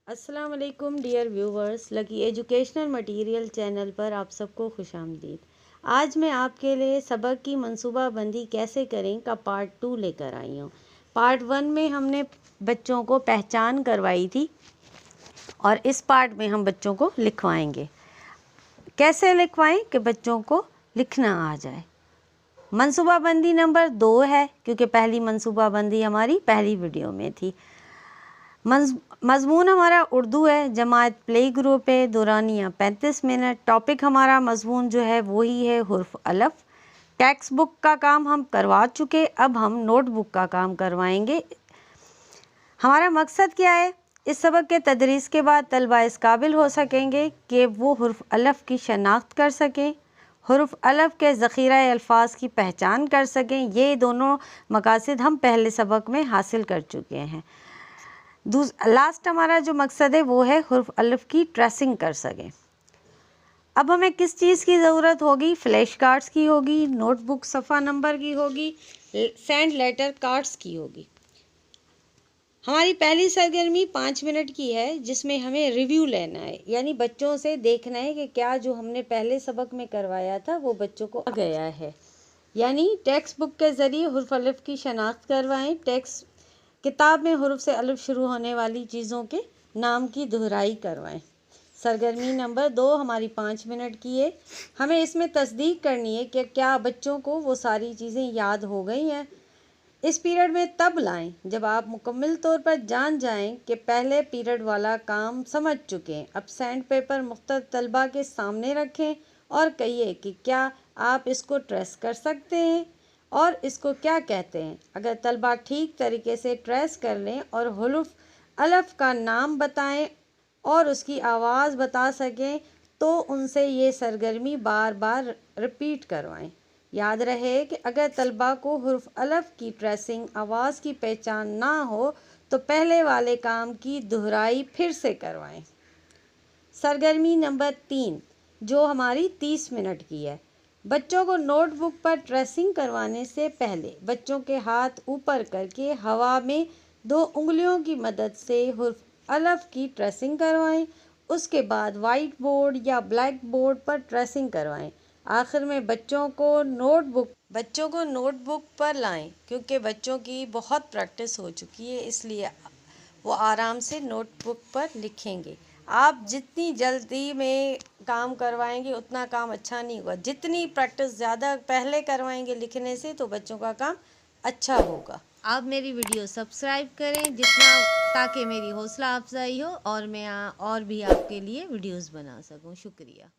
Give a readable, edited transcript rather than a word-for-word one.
अस्सलाम वालेकुम dear viewers, lucky educational material channel पर आप सबको खुश आमदीद। आज मैं आपके लिए सबक की मंसूबाबंदी कैसे करें का पार्ट 2 लेकर आई हूँ। पार्ट 1 में हमने बच्चों को पहचान करवाई थी और इस पार्ट में हम बच्चों को लिखवाएंगे। कैसे लिखवाएं कि बच्चों को लिखना आ जाए। मंसूबाबंदी नंबर 2 है, क्योंकि पहली मंसूबाबंदी हमारी पहली वीडियो में थी। मज़मून हमारा उर्दू है, जमात प्ले ग्रुप है, दौरानिया 35 मिनट। टॉपिक हमारा मज़मून जो है वही है हुर्फ अलफ। टेक्स्ट बुक का काम हम करवा चुके, अब हम नोट बुक का काम करवाएंगे। हमारा मकसद क्या है? इस सबक के तदरीस के बाद तलबा इस काबिल हो सकेंगे कि वो हुर्फ अलफ की शनाख्त कर सकें, हुर्फ अलफ के ज़ख़ीरा अल्फाज की पहचान कर सकें। ये दोनों मकासद हम पहले सबक में हासिल कर चुके हैं। लास्ट हमारा जो मकसद है वो है हुर्फ अलफ की ट्रेसिंग कर सकें। अब हमें किस चीज़ की ज़रूरत होगी? फ्लैश कार्ड्स की होगी, नोटबुक सफ़ा नंबर की होगी, सेंड लेटर कार्ड्स की होगी। हमारी पहली सरगर्मी 5 मिनट की है, जिसमें हमें रिव्यू लेना है, यानी बच्चों से देखना है कि क्या जो हमने पहले सबक में करवाया था वो बच्चों को आ गया है। यानी टेक्स्ट बुक के ज़रिए हुर्फ अलफ की शनाख्त करवाएं। किताब में हुर्फ से अलफ शुरू होने वाली चीज़ों के नाम की दोहराई करवाएं। सरगर्मी नंबर 2 हमारी 5 मिनट की है। हमें इसमें तस्दीक करनी है कि क्या बच्चों को वो सारी चीज़ें याद हो गई हैं। इस पीरियड में तब लाएं जब आप मुकम्मल तौर पर जान जाएं कि पहले पीरियड वाला काम समझ चुके हैं। अब सैंड पेपर मुख्तलिफ तलबा के सामने रखें और कहिए कि क्या आप इसको ट्रेस कर सकते हैं और इसको क्या कहते हैं। अगर तलबा ठीक तरीके से ट्रेस कर लें और हुर्फ अलफ का नाम बताएं और उसकी आवाज़ बता सकें तो उनसे ये सरगर्मी बार बार रिपीट करवाएं। याद रहे कि अगर तलबा को हुर्फ अलफ की ट्रेसिंग आवाज़ की पहचान ना हो तो पहले वाले काम की दोहराई फिर से करवाएं। सरगर्मी नंबर 3 जो हमारी 30 मिनट की है। बच्चों को नोटबुक पर ट्रेसिंग करवाने से पहले बच्चों के हाथ ऊपर करके हवा में 2 उंगलियों की मदद से हुर्फ अलफ की ट्रेसिंग करवाएं। उसके बाद वाइट बोर्ड या ब्लैक बोर्ड पर ट्रेसिंग करवाएं। आखिर में बच्चों को नोटबुक पर लाएं, क्योंकि बच्चों की बहुत प्रैक्टिस हो चुकी है, इसलिए वो आराम से नोटबुक पर लिखेंगे। आप जितनी जल्दी में काम करवाएंगे उतना काम अच्छा नहीं होगा। जितनी प्रैक्टिस ज़्यादा पहले करवाएंगे लिखने से तो बच्चों का काम अच्छा होगा। आप मेरी वीडियो सब्सक्राइब करें ताकि मेरी हौसला अफजाई हो और मैं और भी आपके लिए वीडियोस बना सकूं। शुक्रिया।